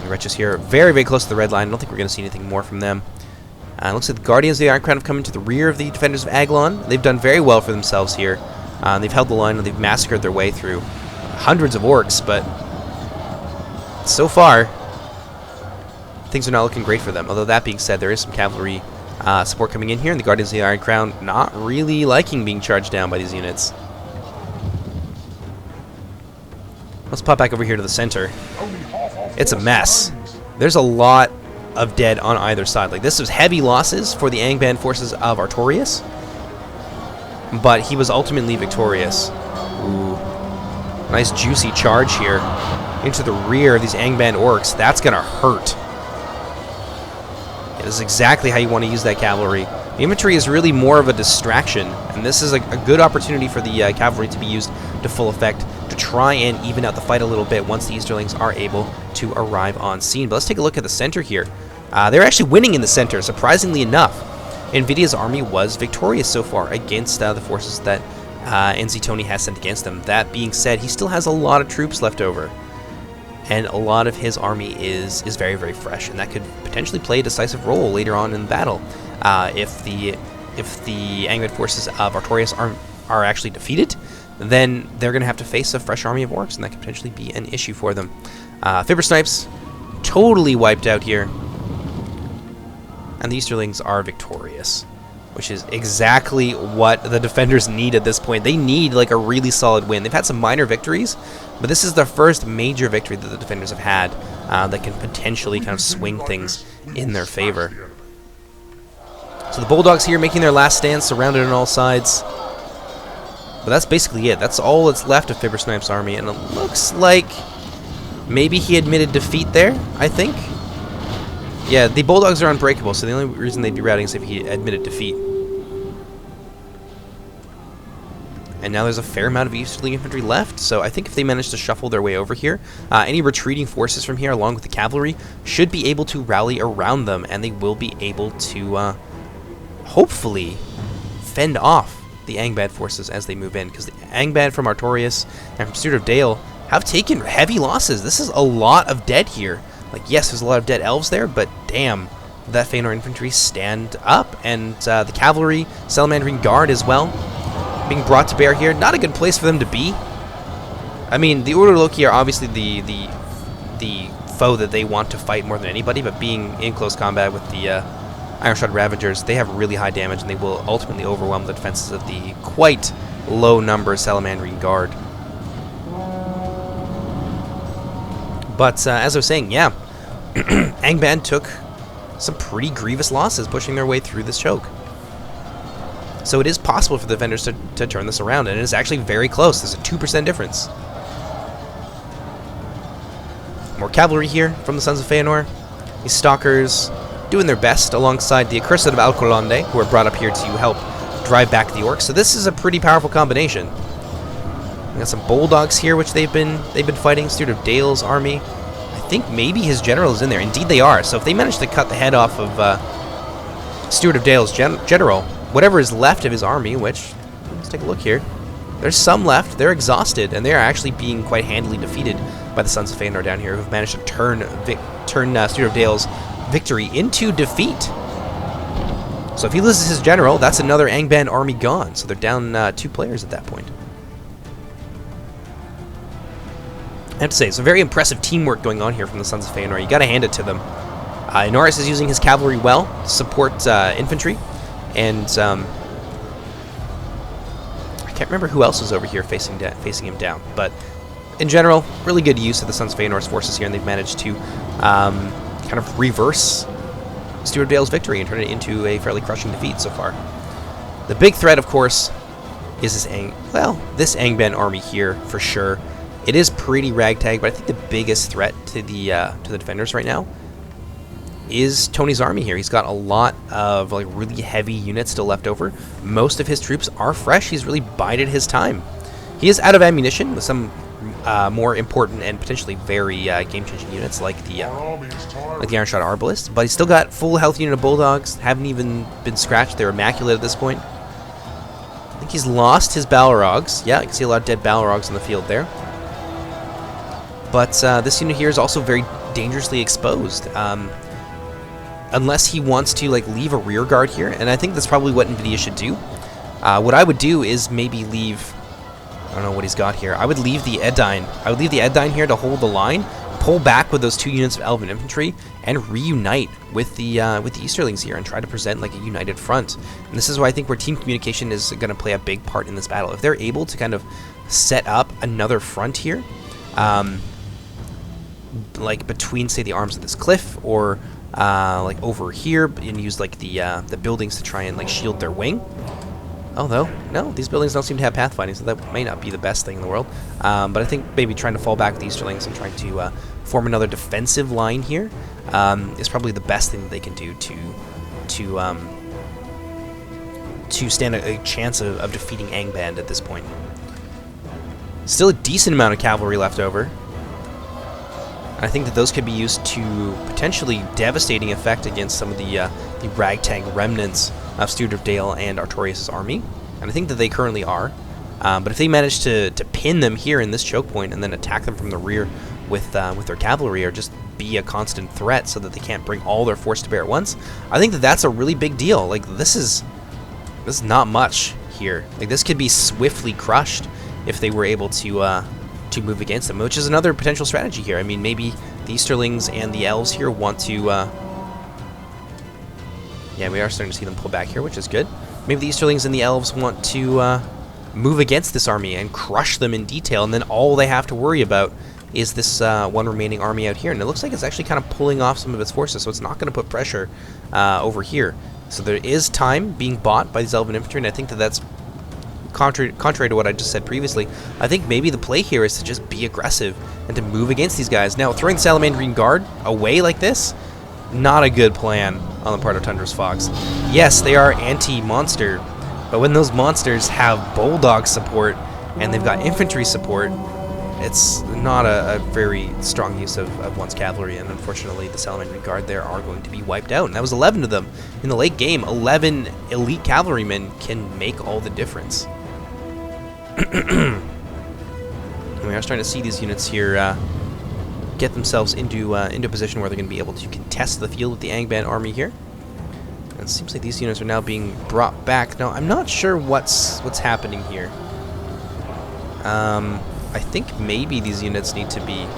The Wretches here very, very close to the red line. I don't think we're going to see anything more from them. It looks like the Guardians of the Iron Crown have come into the rear of the defenders of Aglon. They've done very well for themselves here. They've held the line and they've massacred their way through hundreds of orcs, but so far, things are not looking great for them. Although that being said, there is some cavalry support coming in here, and the Guardians of the Iron Crown not really liking being charged down by these units. Let's pop back over here to the center. It's a mess. There's a lot of dead on either side. Like, this was heavy losses for the Hangband forces of Artorius, but he was ultimately victorious. Ooh. Nice juicy charge here into the rear of these Hangband orcs. That's gonna hurt. This is exactly how you want to use that cavalry. The infantry is really more of a distraction, and this is a good opportunity for the cavalry to be used to full effect to try and even out the fight a little bit once the Easterlings are able to arrive on scene. But let's take a look at the center here. They're actually winning in the center, surprisingly enough. Nvidia's army was victorious so far against the forces that Enzitoni has sent against them. That being said, he still has a lot of troops left over, and a lot of his army is very, very fresh, and that could potentially play a decisive role later on in the battle. If the Hangband forces of Artorius are actually defeated, then they're going to have to face a fresh army of orcs, and that could potentially be an issue for them. Fibber Snipes totally wiped out here, and the Easterlings are victorious, which is exactly what the defenders need at this point. They need like a really solid win. They've had some minor victories, but this is the first major victory that the defenders have had that can potentially kind of swing things in their favor. So the Bulldogs here making their last stand, surrounded on all sides. But that's basically it. That's all that's left of Fibber Snipes' army, and it looks like maybe he admitted defeat there, I think. Yeah, the Bulldogs are unbreakable, so the only reason they'd be routing is if he admitted defeat. And now there's a fair amount of Easterling infantry left, so I think if they manage to shuffle their way over here, any retreating forces from here, along with the cavalry, should be able to rally around them, and they will be able to hopefully fend off the Hangband forces as they move in, because the Hangband from Artorius and from Steward of Dale have taken heavy losses. This is a lot of dead here. Like, yes, there's a lot of dead elves there, but damn, that Feanor infantry stand up, and the cavalry, Salamandrine Guard as well, being brought to bear here. Not a good place for them to be. I mean, the Uroloki are obviously the foe that they want to fight more than anybody, but being in close combat with the Ironshod Ravagers, they have really high damage, and they will ultimately overwhelm the defenses of the quite low number Salamandrine Guard. But as I was saying, yeah, Hangband took some pretty grievous losses pushing their way through this choke. So it is possible for the defenders to turn this around, and it is actually very close. There's a 2% difference. More cavalry here from the Sons of Feanor. These stalkers doing their best alongside the accursed of Alcolonde, who are brought up here to help drive back the orcs. So this is a pretty powerful combination. We got some bulldogs here, which they've been fighting. Steward of Dale's army. I think maybe his general is in there. Indeed, they are. So if they manage to cut the head off of Steward of Dale's general, whatever is left of his army, which let's take a look here. There's some left. They're exhausted, and they are actually being quite handily defeated by the Sons of Feanor down here, who've managed to turn Steward of Dale's victory into defeat. So if he loses his general, that's another Hangband army gone. So they're down 2 players at that point. I have to say, it's a very impressive teamwork going on here from the Sons of Feanor. You got to hand it to them. Norris is using his cavalry well to support infantry, and I can't remember who else was over here facing him down, but in general, really good use of the Sons of Feanor's forces here, and they've managed to kind of reverse Steward of Dale's victory and turn it into a fairly crushing defeat so far. The big threat, of course, is this Hangband army here for sure. It is pretty ragtag, but I think the biggest threat to the defenders right now is Tony's army here. He's got a lot of like really heavy units still left over. Most of his troops are fresh. He's really bided his time. He is out of ammunition with some more important and potentially very game-changing units like the Iron-Shot Arbalist, but he's still got full health unit of bulldogs. Haven't even been scratched. They're immaculate at this point. I think he's lost his Balrogs. Yeah, you can see a lot of dead Balrogs in the field there. But this unit here is also very dangerously exposed. Unless he wants to like leave a rear guard here, and I think that's probably what NVIDIA should do. What I would do is maybe leave, I don't know what he's got here. I would leave the Edyne. I would leave the Edyne here to hold the line, pull back with those 2 units of Elven infantry, and reunite with the Easterlings here and try to present like a united front. And this is why I think where team communication is going to play a big part in this battle. If they're able to kind of set up another front here, like between say the arms of this cliff or like over here, and use like the buildings to try and like shield their wing. Although, no, these buildings don't seem to have pathfinding, so that may not be the best thing in the world. But I think maybe trying to fall back with the Easterlings and trying to form another defensive line here is probably the best thing that they can do to stand a chance of defeating Hangband at this point. Still a decent amount of cavalry left over. I think that those could be used to potentially devastating effect against some of the ragtag remnants of Steward of Dale and Artorias' army, and I think that they currently are. But if they manage to pin them here in this choke point and then attack them from the rear with their cavalry, or just be a constant threat so that they can't bring all their force to bear at once, I think that that's a really big deal. Like this is not much here. Like this could be swiftly crushed if they were able to move against them, which is another potential strategy here. I mean, maybe the Easterlings and the Elves here want to... yeah, we are starting to see them pull back here, which is good. Maybe the Easterlings and the Elves want to move against this army and crush them in detail, and then all they have to worry about is this one remaining army out here. And it looks like it's actually kind of pulling off some of its forces, so it's not going to put pressure over here. So there is time being bought by these Elven infantry, and I think that that's contrary to what I just said previously. I think maybe the play here is to just be aggressive and to move against these guys. Now, throwing the Salamandrine Guard away like this, not a good plan on the part of Tundra's Fox. Yes, they are anti-monster, but when those monsters have bulldog support and they've got infantry support, it's not a very strong use of one's cavalry, and unfortunately the Salamandrine Guard there are going to be wiped out. And that was 11 of them. In the late game, 11 elite cavalrymen can make all the difference. We are starting to see these units here get themselves into a position where they're going to be able to contest the field with the Hangband army here. And it seems like these units are now being brought back. Now, I'm not sure what's happening here. I think maybe these units need to be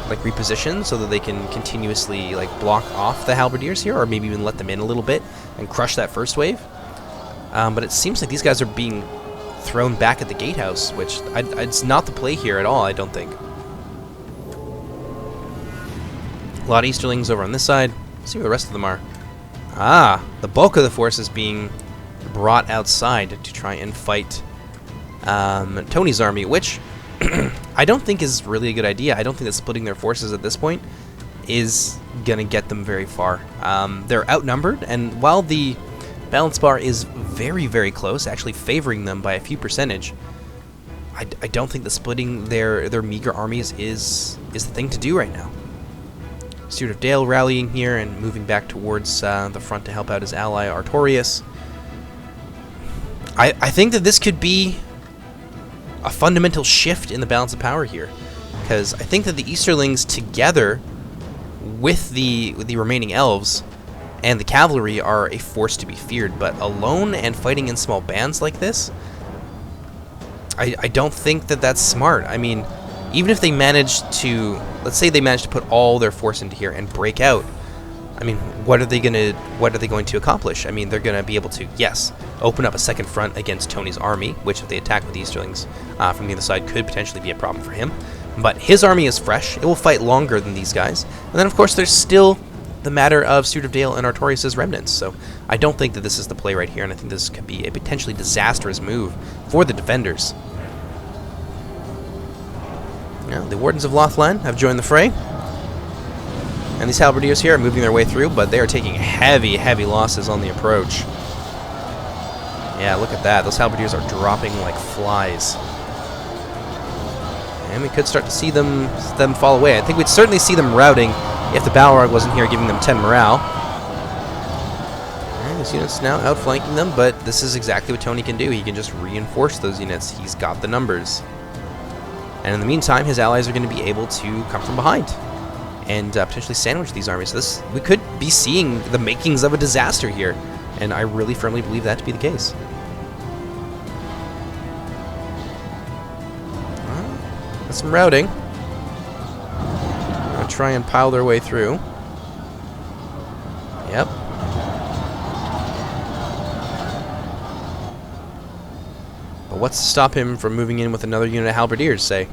like repositioned so that they can continuously like block off the halberdiers here, or maybe even let them in a little bit and crush that first wave. But it seems like these guys are being thrown back at the gatehouse, which it's not the play here at all, I don't think. A lot of Easterlings over on this side. Let's see where the rest of them are. Ah, the bulk of the force is being brought outside to try and fight Tony's army, which I don't think is really a good idea. I don't think that splitting their forces at this point is going to get them very far. They're outnumbered, and while the balance bar is very, very close, actually favoring them by a few percentage, I don't think that splitting their meager armies is the thing to do right now. Steward of Dale rallying here and moving back towards the front to help out his ally Artorias. I think that this could be a fundamental shift in the balance of power here, because I think that the Easterlings together with the remaining elves and the cavalry are a force to be feared, but alone and fighting in small bands like this, I don't think that that's smart. I mean, even if they manage to, let's say they manage to put all their force into here and break out, I mean, what are they going to accomplish? I mean, they're going to be able to, yes, open up a second front against Tony's army, which if they attack with the Easterlings from the other side could potentially be a problem for him. But his army is fresh. It will fight longer than these guys. And then, of course, there's still the matter of Steward of Dale and Artorias' remnants. So I don't think that this is the play right here, and I think this could be a potentially disastrous move for the defenders. Now, the Wardens of Loftland have joined the fray. And these halberdiers here are moving their way through, but they are taking heavy, heavy losses on the approach. Yeah, look at that. Those halberdiers are dropping like flies. And we could start to see them fall away. I think we'd certainly see them routing if the Balrog wasn't here giving them 10 morale. And these units now outflanking them, but this is exactly what Tony can do. He can just reinforce those units. He's got the numbers. And in the meantime, his allies are going to be able to come from behind and potentially sandwich these armies. So we could be seeing the makings of a disaster here, and I really firmly believe that to be the case. That's some routing. Gonna try and pile their way through. Yep. But what's to stop him from moving in with another unit of halberdiers, say?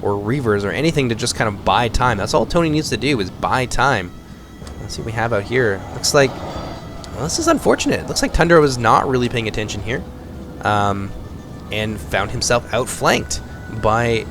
Or reavers, or anything to just kind of buy time. That's all Tony needs to do, is buy time. Let's see what we have out here. Looks like, well, this is unfortunate. It looks like Tundra was not really paying attention here, and found himself outflanked by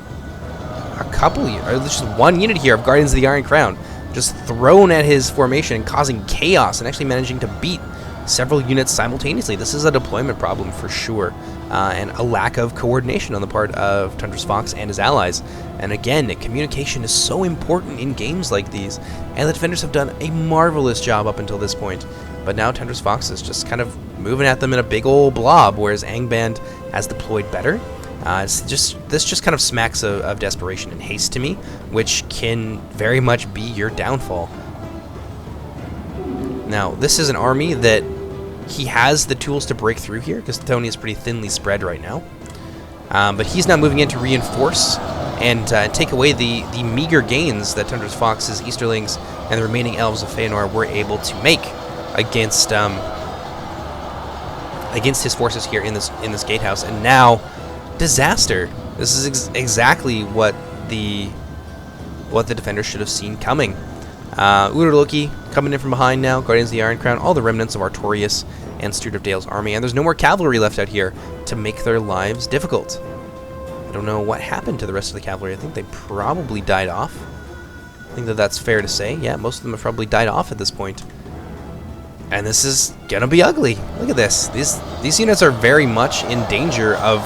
a couple, or just one unit here of Guardians of the Iron Crown, just thrown at his formation and causing chaos, and actually managing to beat several units simultaneously. This is a deployment problem for sure, and a lack of coordination on the part of Tundra's Fox and his allies. And again, communication is so important in games like these, and the defenders have done a marvelous job up until this point. But now Tundra's Fox is just kind of moving at them in a big old blob, whereas Hangband has deployed better. This just kind of smacks of desperation and haste to me, which can very much be your downfall. Now, this is an army that he has the tools to break through here, because Tony is pretty thinly spread right now. But he's now moving in to reinforce and take away the meager gains that Tundra's Fox's Easterlings and the remaining Elves of Feanor were able to make against his forces here in this gatehouse. And now, disaster. This is exactly what the defenders should have seen coming. Urloki coming in from behind now, Guardians of the Iron Crown, all the remnants of Artorias and Steward of Dale's army, and there's no more cavalry left out here to make their lives difficult. I don't know what happened to the rest of the cavalry. I think they probably died off. I think that that's fair to say. Yeah, most of them have probably died off at this point. And this is gonna be ugly. Look at this. These units are very much in danger of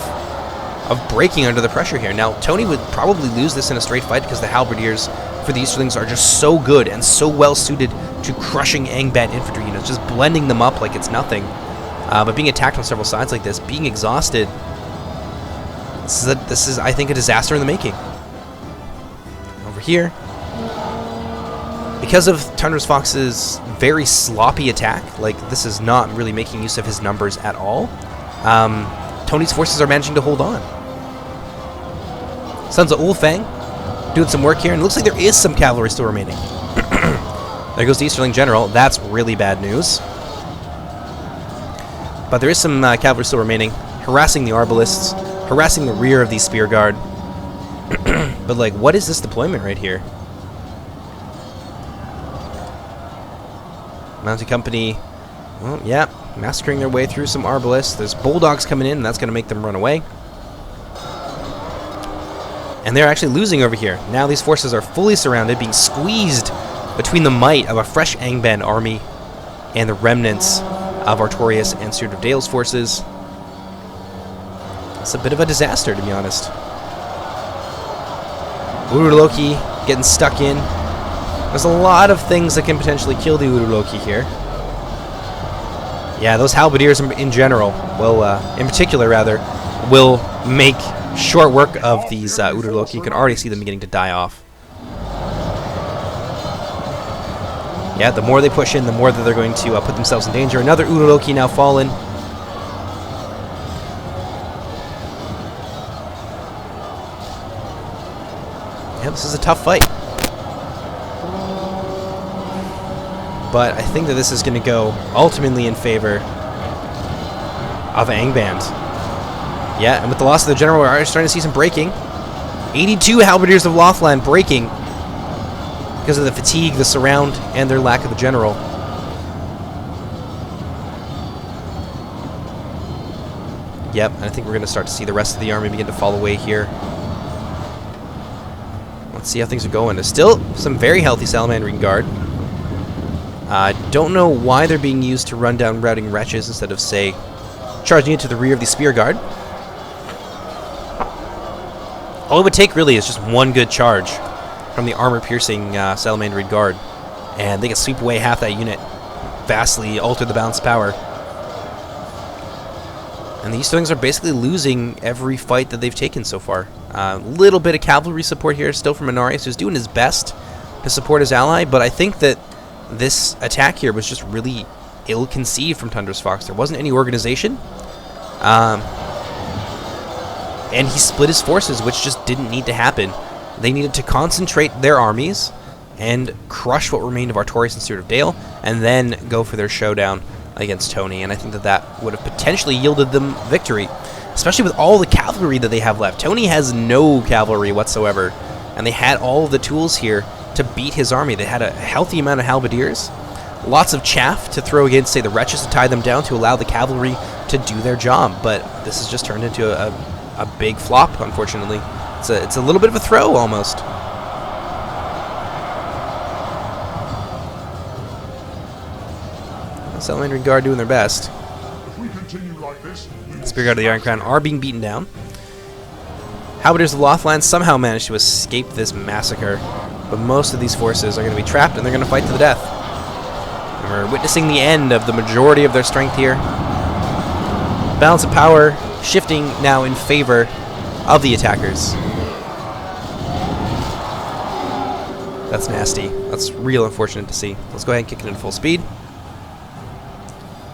breaking under the pressure here. Now, Tony would probably lose this in a straight fight because the halberdiers for the Easterlings are just so good and so well suited to crushing Hangband infantry units, just blending them up like it's nothing. But being attacked on several sides like this, being exhausted, this is, I think, a disaster in the making. Over here, because of Tundra's Fox's very sloppy attack, like this is not really making use of his numbers at all, Tony's forces are managing to hold on. Sons of Ulfang doing some work here, and it looks like there is some cavalry still remaining. There goes the Easterling General. That's really bad news. But there is some cavalry still remaining, harassing the Arbalists, harassing the rear of the Spear Guard. But, like, what is this deployment right here? Mounted Company, well, yeah, massacring their way through some Arbalists. There's Bulldogs coming in, and that's going to make them run away. And they're actually losing over here. Now these forces are fully surrounded, being squeezed between the might of a fresh Hangband army and the remnants of Artorias and Sword of Dale's forces. It's a bit of a disaster, to be honest. Uruloki getting stuck in. There's a lot of things that can potentially kill the Uruloki here. Yeah, those halberdiers in general will, in particular rather, will make short work of these Uruloki. You can already see them beginning to die off. Yeah, the more they push in, the more that they're going to put themselves in danger. Another Uruloki now fallen. Yeah, this is a tough fight. But I think that this is going to go ultimately in favor of Hangband. Yeah, and with the loss of the general, we're already starting to see some breaking. 82 Halberdiers of Loftland breaking because of the fatigue, the surround, and their lack of a general. Yep, and I think we're going to start to see the rest of the army begin to fall away here. Let's see how things are going. There's still some very healthy Salamandrine Guard. I don't know why they're being used to run down routing wretches instead of, say, charging into the rear of the Spear Guard. All it would take really is just one good charge from the armor-piercing Salamandrine Guard, and they can sweep away half that unit, vastly alter the balance of power. And the Easterlings are basically losing every fight that they've taken so far. A little bit of cavalry support here, still from Inarius, who's doing his best to support his ally, but I think that this attack here was just really ill-conceived from Tundra's Fox. There wasn't any organization. And he split his forces, which just didn't need to happen. They needed to concentrate their armies and crush what remained of Artorias and Sword of Dale, and then go for their showdown against Tony. And I think that that would have potentially yielded them victory, especially with all the cavalry that they have left. Tony has no cavalry whatsoever, and they had all of the tools here to beat his army. They had a healthy amount of halberdiers, lots of chaff to throw against, say, the wretches to tie them down to allow the cavalry to do their job. But this has just turned into a big flop, unfortunately. It's a little bit of a throw, almost. Salamandrine Guard doing their best. The Spear Guard of the Iron Crown are being beaten down. Halberdiers of Loftland somehow managed to escape this massacre, but most of these forces are going to be trapped, and they're going to fight to the death. And we're witnessing the end of the majority of their strength here. Balance of power shifting now in favor of the attackers. That's nasty. That's real unfortunate to see. Let's go ahead and kick it in full speed.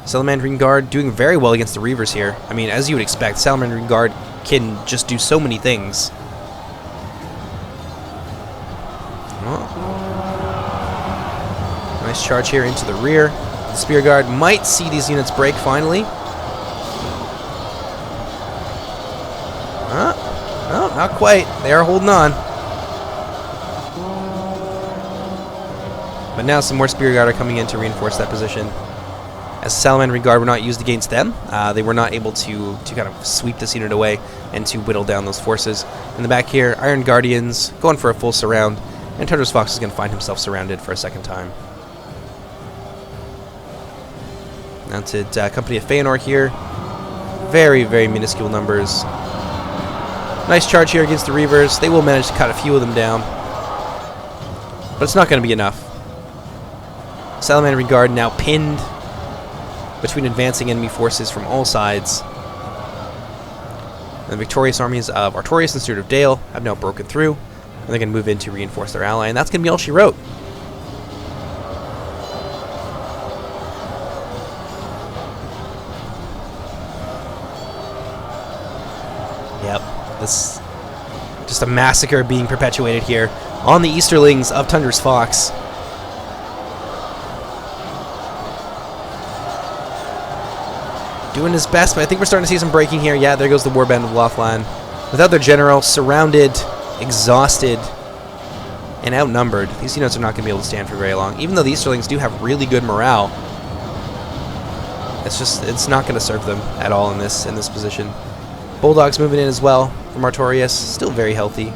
Salamandrine Guard doing very well against the Reavers here. I mean, as you would expect, Salamandrine Guard can just do so many things. Oh. Nice charge here into the rear. The Spear Guard might see these units break finally. No, not quite. They are holding on. But now some more Spear Guard are coming in to reinforce that position. As Salamandrine Guard were not used against them, they were not able to kind of sweep this unit away and to whittle down those forces. In the back here, Iron Guardians going for a full surround, and Tundra's Fox is going to find himself surrounded for a second time. Mounted Company of Feanor here. Very, very minuscule numbers. Nice charge here against the Reavers. They will manage to cut a few of them down, but it's not going to be enough. Salamandrine Guard now pinned between advancing enemy forces from all sides. And the victorious armies of Artorias and Sword of Dale have now broken through, and they're going to move in to reinforce their ally, and that's going to be all she wrote. Yep, this just a massacre being perpetuated here on the Easterlings of Tundra's Fox. Doing his best, but I think we're starting to see some breaking here. Yeah, there goes the Warband of Loftland. Without their general, surrounded, exhausted, and outnumbered, these units are not going to be able to stand for very long. Even though the Easterlings do have really good morale, it's not going to serve them at all in this position. Bulldogs moving in as well from Artorias, still very healthy.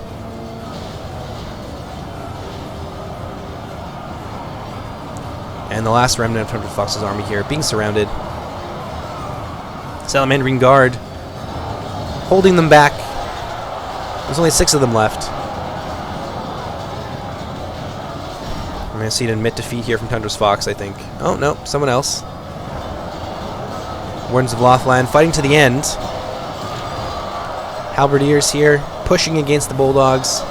And the last remnant of Hunter Fox's army here, being surrounded. Salamandering Guard, holding them back. There's only 6 of them left. I'm going to see an admit defeat here from Tundra's Fox, I think. Oh, no, someone else. Wardens of Loftland fighting to the end. Halberdiers here, pushing against the Bulldogs.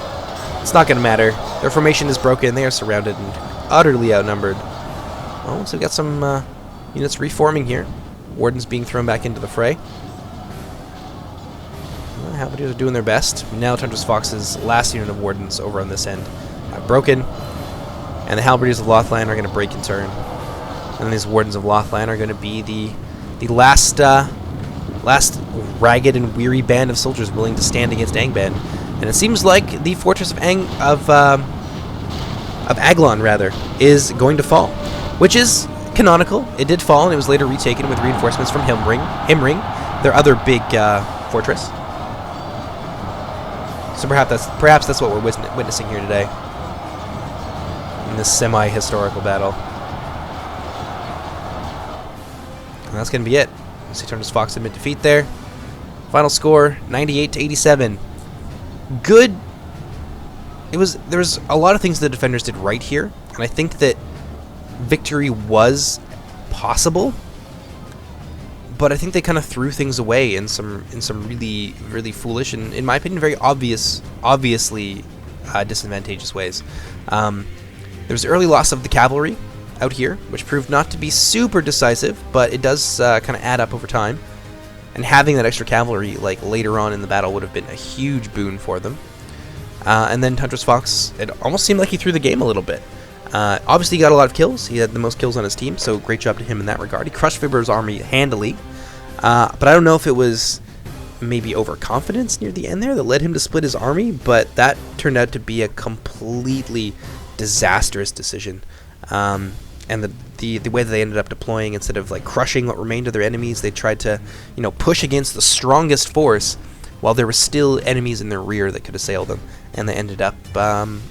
It's not going to matter. Their formation is broken. They are surrounded and utterly outnumbered. Oh, so we got some units reforming here. Wardens being thrown back into the fray. Well, Halberdiers are doing their best. Now Tundra's Fox's last unit of Wardens over on this end broken. And the Halberdiers of Loftland are going to break in turn. And these Wardens of Loftland are going to be the last ragged and weary band of soldiers willing to stand against Hangband. And it seems like the fortress of Aglon, rather, is going to fall, which is canonical. It did fall, and it was later retaken with reinforcements from Hammering, their other big fortress. So perhaps that's what we're witnessing here today in this semi-historical battle. And that's going to be it. See Tundra's Fox admit defeat there. Final score, 98-87. Good. There was a lot of things the defenders did right here, and I think that victory was possible. But I think they kind of threw things away in some really, really foolish and, in my opinion, very obviously disadvantageous ways. There was early loss of the cavalry out here, which proved not to be super decisive, but it does kind of add up over time. And having that extra cavalry like later on in the battle would have been a huge boon for them. And then Tundra's Fox, it almost seemed like he threw the game a little bit. Obviously, he got a lot of kills. He had the most kills on his team, so great job to him in that regard. He crushed Fibber's army handily. But I don't know if it was maybe overconfidence near the end there that led him to split his army, but that turned out to be a completely disastrous decision. And the way that they ended up deploying, instead of like crushing what remained of their enemies, they tried to, push against the strongest force while there were still enemies in their rear that could assail them, and they ended up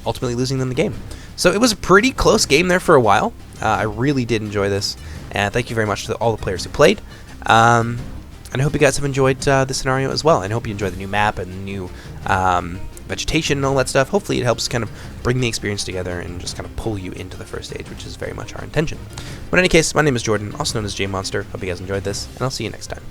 ultimately losing them the game. So it was a pretty close game there for a while. I really did enjoy this, and thank you very much to all the players who played. And I hope you guys have enjoyed this scenario as well, and I hope you enjoy the new map and the new vegetation and all that stuff. Hopefully it helps kind of bring the experience together and just kind of pull you into the first stage, which is very much our intention. But in any case, my name is Jordan, also known as JMonster. Hope you guys enjoyed this, and I'll see you next time.